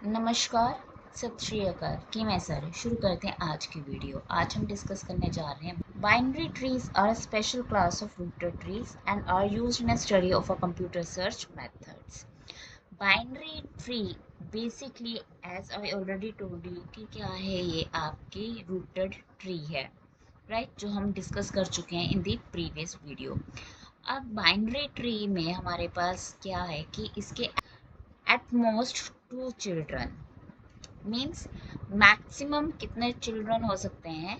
नमस्कार, सत श्री अकाल। की मैं सर शुरू करते हैं आज की वीडियो। आज हम डिस्कस करने जा रहे हैं binary trees are a special class of rooted trees and are used in a study of a computer search methods. Binary tree basically as I already told you कि क्या है, ये आपकी रूटेड ट्री है, राइट, जो हम discuss कर चुके हैं इन दी प्रीवियस वीडियो। अब बाइनरी ट्री में हमारे पास क्या है कि इसके at most 2 children means maximum कितने चिल्ड्रन हो सकते हैं,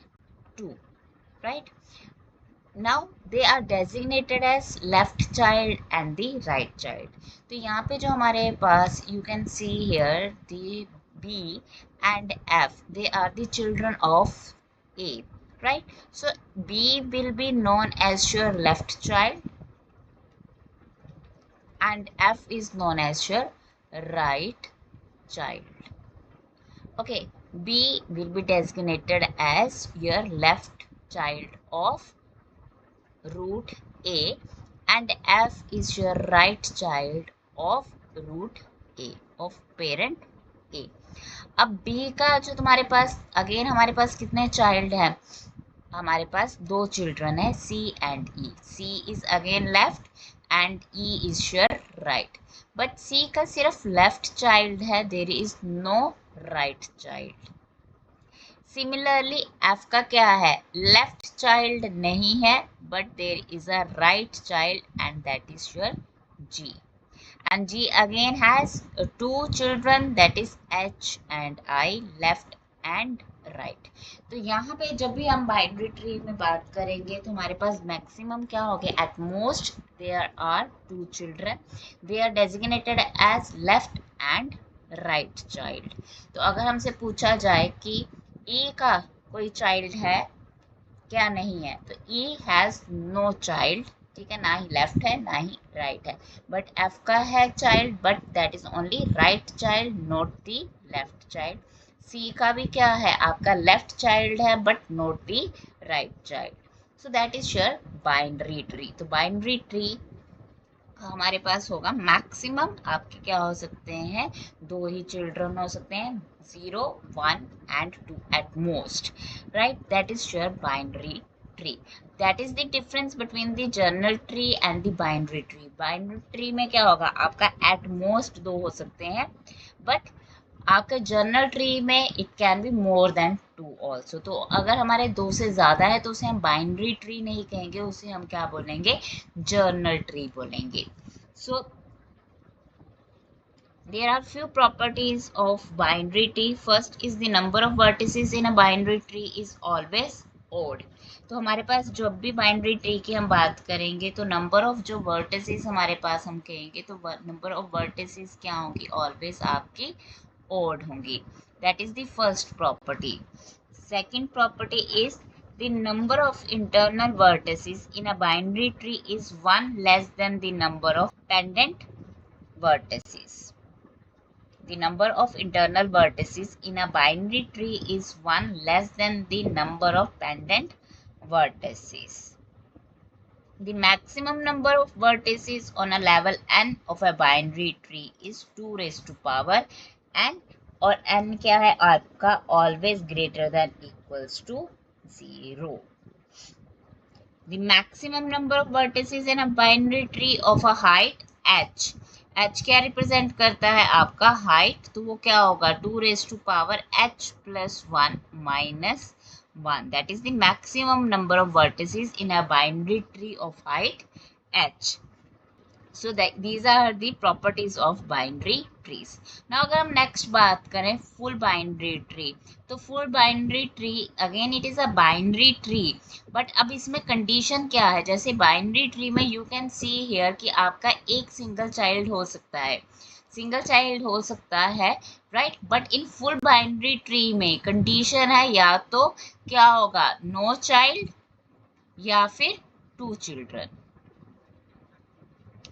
2, right. Now they are designated as left child and the right child. तो यहाँ पे जो हमारे पास you can see here the B and F, they are the children of A, right? So B will be known as your left child and F is known as your right child. Okay, B will be designated as your left child of root A and F is your right child of root A of parent A. अब B का जो तुम्हारे पास again हमारे पास कितने child हैं, हमारे पास 2 children है C and E. C is again left and E is your right. But C का सिर्फ लेफ्ट चाइल्ड है, there is no right child. Similarly F का क्या है, लेफ्ट चाइल्ड नहीं है but there is a right child and that is your G. And G again has 2 children, that is H and I, left and right. तो यहाँ पे जब भी हम बाइनरी ट्री में बात करेंगे तो हमारे पास मैक्सिमम क्या हो गया, at most there are 2 children, they are designated as left and right child. तो अगर हमसे पूछा जाए कि ई का कोई चाइल्ड है क्या, नहीं है, तो ई हैज नो चाइल्ड, ठीक है, ना ही लेफ्ट है ना ही राइट है। बट एफ का है child but that is only right child, not the left child. C का भी क्या है, आपका लेफ्ट चाइल्ड है but not the right child. So that is your binary tree. तो बाइनरी ट्री हमारे पास होगा मैक्सिमम आपके क्या हो सकते हैं, 2 ही चिल्ड्रन हो सकते हैं, 0, 1 and 2 at most, right? That is your binary tree. That is the difference between the journal tree and the binary tree. Binary tree में क्या होगा, आपका at most 2 हो सकते हैं, but आपके जर्नल ट्री में it can be more than 2 also. तो अगर हमारे 2 से ज़्यादा है तो उसे हम बाइनरी ट्री नहीं कहेंगे, उसे हम क्या बोलेंगे, जर्नल ट्री बोलेंगे। सो there are few properties of binary tree. First is the number of vertices in a binary tree is always odd. तो हमारे पास जब भी बाइनरी ट्री की हम बात करेंगे तो नंबर ऑफ जो वर्टिसेस हमारे पास हम कहेंगे तो नंबर ऑफ वर्टिसेस क्या होंगी, ऑलवेज आपकी odd होंगी। That is the first property. Second property is the number of internal vertices in a binary tree is 1 less than the number of pendant vertices. The number of internal vertices in a binary tree is 1 less than the number of pendant vertices. The maximum number of vertices on a level n of a binary tree is 2 raised to power n, और n क्या है आपका, always greater than equals to 0. The maximum number of vertices in a binary tree of a height h. h क्या represent करता है, आपका height, तो वो क्या होगा, 2 raised to power h plus 1 minus 1. That is the maximum number of vertices in a binary tree of height h. So that these are the properties of binary trees. Now अगर हम next बात करें full binary tree, तो full binary tree again it is a binary tree, but अब इसमें condition क्या है, जैसे binary tree में you can see here कि आपका एक single child हो सकता है, सिंगल चाइल्ड हो सकता है, right, but in full binary tree में कंडीशन है या तो क्या होगा, नो चाइल्ड या फिर 2 children.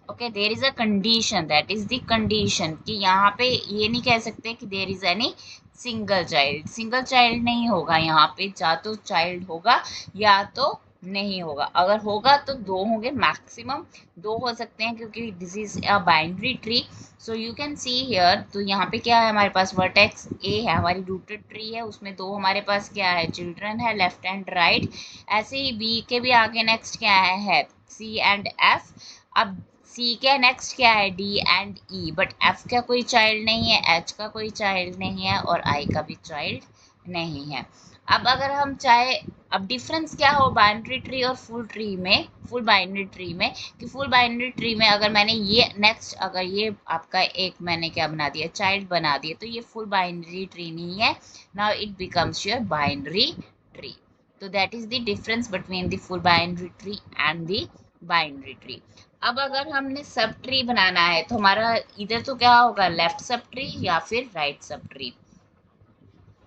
Okay, there is a condition, that is the condition कि यहाँ पे ये नहीं कह सकते कि there is any single child, single child नहीं होगा यहाँ पे, या तो चाइल्ड होगा या तो नहीं होगा। अगर होगा तो 2 होंगे, मैक्सिमम 2 हो सकते हैं, क्योंकि this is a binary tree. So you can see here, तो यहाँ पे क्या है हमारे पास, वर्टेक्स ए है, हमारी रूटेड ट्री है, उसमें 2 हमारे पास क्या है, चिल्ड्रन है, लेफ्ट एंड राइट। ऐसे ही बी के भी आगे नेक्स्ट क्या है सी एंड एफ। अब सी के नेक्स्ट क्या है, D and E, but F का कोई चाइल्ड नहीं है, एच का कोई चाइल्ड नहीं है, और आई का भी चाइल्ड नहीं है। अब अगर हम चाहे, अब डिफरेंस क्या हो बाइनरी ट्री और फुल ट्री में, फुल बाइनरी ट्री में, कि फुल बाइनरी ट्री में अगर मैंने ये नेक्स्ट, अगर ये आपका एक मैंने क्या बना दिया, चाइल्ड बना दिया, तो ये फुल बाइनरी ट्री नहीं है। Now it becomes your binary tree. तो that is the difference between the full binary tree and the binary tree. अब अगर हमने सब ट्री बनाना है तो हमारा इधर तो क्या होगा, लेफ्ट सब ट्री या फिर राइट सब ट्री।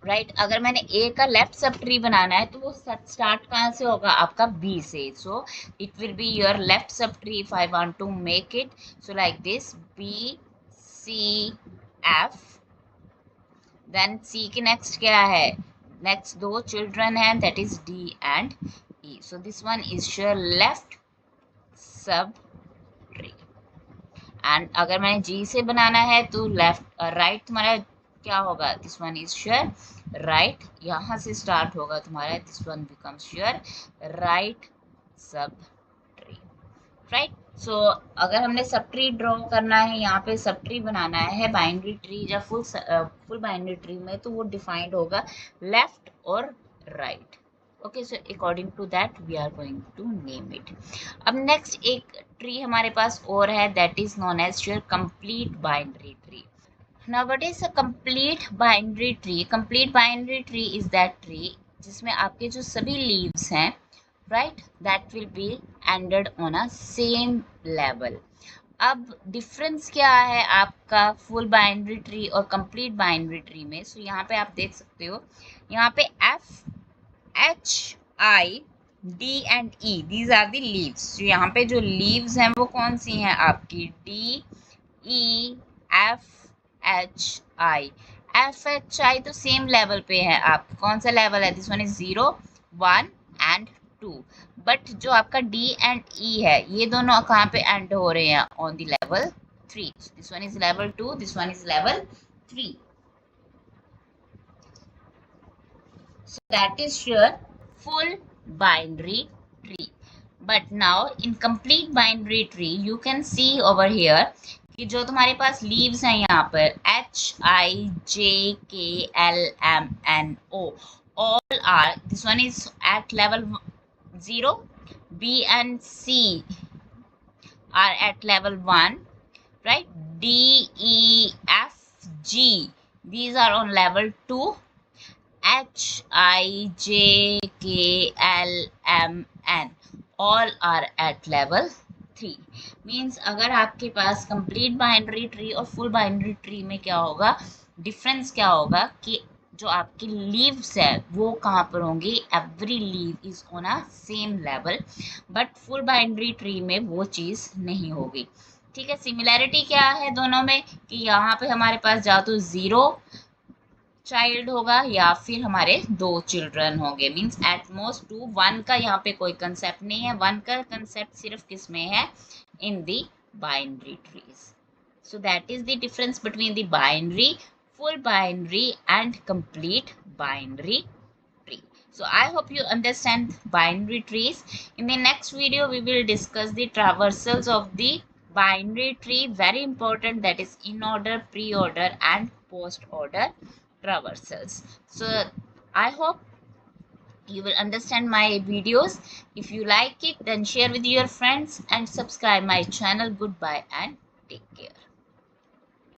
राइट, अगर मैंने ए का लेफ्ट सब ट्री बनाना है तो वो स्टार्ट कहाँ से होगा, आपका बी से। So it will be your left sub tree if I want to make it. So like this, B C F, then C के नेक्स्ट क्या है, नेक्स्ट 2 चिल्ड्रन है, that is D and E. So this one is your left sub tree. And अगर मैंने जी से बनाना है तो left right तुम्हारा क्या होगा, this one is your right, यहाँ से स्टार्ट होगा तुम्हारा, this one becomes your right sub tree. Right, so अगर हमने सब ट्री ड्रॉ करना है, यहाँ पे सब ट्री बनाना है बाइनरी ट्री या फुल बाइनरी ट्री में, तो वो डिफाइंड होगा लेफ्ट और right. Okay, so according to that we are going to name it. अब नेक्स्ट एक ट्री हमारे पास और है, that is known as your complete binary tree. Now what is a complete binary tree? Complete binary tree is that tree जिसमें आपके जो सभी leaves हैं, right, that will be ended on a same level. अब difference क्या है आपका full binary tree और कंप्लीट बाइनरी ट्री में? सो यहाँ पे आप देख सकते हो, यहाँ पे F H I D and E, these are the leaves. यहाँ पे जो लीव्स हैं वो कौन सी हैं आपकी, डी ई एफ एच आई। एफ एच आई तो सेम लेवल पे है, आप कौन सा लेवल है, this one is 0 1 and 2। But जो आपका डी एंड ई है, ये दोनों कहाँ पे एंड हो रहे हैं, on the level 3। This one is level 2, this one is level 3। So that is your full binary tree. But now in complete binary tree you can see over here कि जो तुम्हारे पास leaves हैं यहाँ पर H I J K L M N O, all are, this one is at level 0, B and C are at level 1, right, D E F G, these are on level 2, H I J K L M N all are at level 3। Means अगर आपके पास complete binary tree और full binary tree में क्या होगा, difference क्या होगा कि जो आपकी लीव्स है वो कहाँ पर होंगी, every leave is on a same level, but full binary tree में वो चीज़ नहीं होगी। ठीक है, सिमिलैरिटी क्या है दोनों में, कि यहाँ पे हमारे पास या तो 0 चाइल्ड होगा या फिर हमारे 2 चिल्ड्रन होंगे, मीन्स एट मोस्ट 2। 1 का यहाँ पे कोई कंसेप्ट नहीं है, 1 का कंसेप्ट सिर्फ किस में है, in the binary trees. So that is the difference between the binary, full binary and complete binary tree. So I hope you understand binary trees. In the next video we will discuss the traversals of the binary tree, very important, that is in order, pre-order and post-order traversals. So I hope you will understand my videos. If you like it, then share with your friends and subscribe my channel. Goodbye and take care.